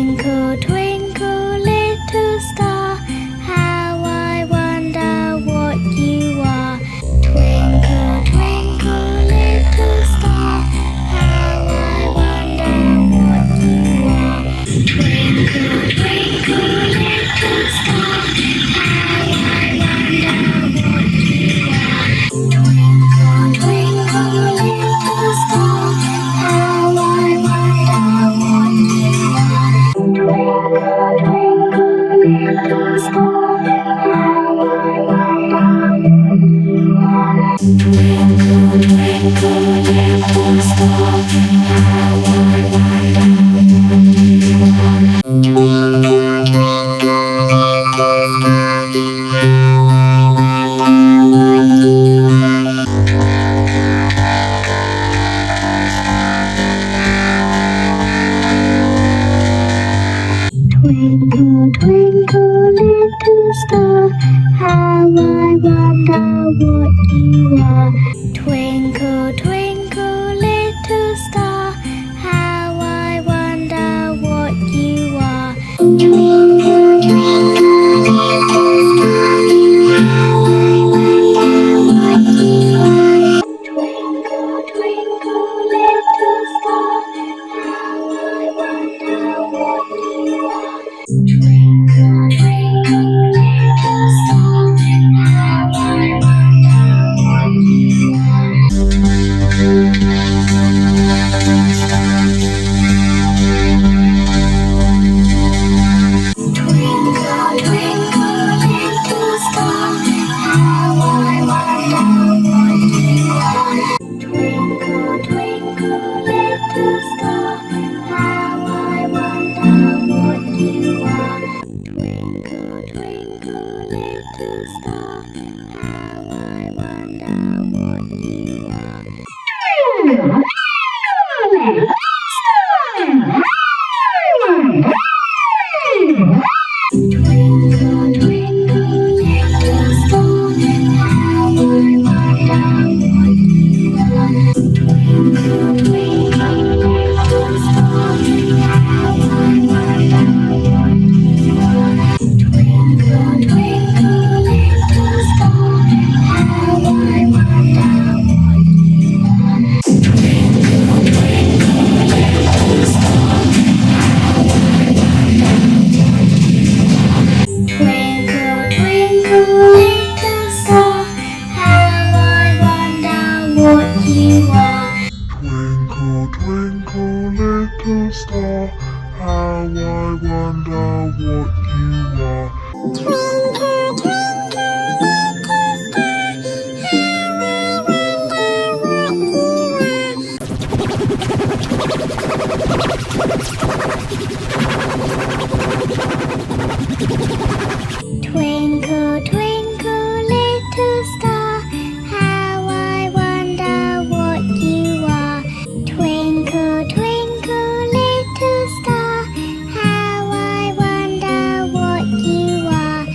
Twinkle, twinkle, little star, how I wonder what you are. Twinkle, twinkle, little star, how I wonder what you are. Twinkle, twinkle, little star, how I wonder what you are. Twinkle, twinkle, little star, how I wonder what you are. Twinkle, twinkle, little star, how I wonder what you are. Twinkle, twinkle, little star, how I wonder what you are. Twinkle, twinkle, little star, how I wonder Twinkle, twinkle, little star, how I wonder what you are. Twinkle, twinkle, little star, how I wonder what you are. Twinkle, twinkle, little star, how I wonder what you are. Twinkle, twinkle, little star, how I wonder what you are. Twinkle, twinkle, little star, how I wonder what you are. Twinkle, twinkle, little star, how I wonder what you are. Twinkle, twinkle, little star, how I wonder what you are. Twinkle, twinkle, little star, how I wonder what you are. Twinkle, twinkle, little star, how I wonder what you are. Twinkle, twinkle, little star, how I wonder what you are. Twinkle, twinkle, little star, how I wonder what you are. Twinkle, twinkle, little star, how I wonder Twinkle, twinkle, little star, how I wonder what you are. Twinkle, twinkle, little star, how I wonder what you are. Twinkle, twinkle, little star, how I wonder what you are. Twinkle, twinkle, little star, how I wonder what you are. Twinkle, twinkle, little star, how I wonder what you are.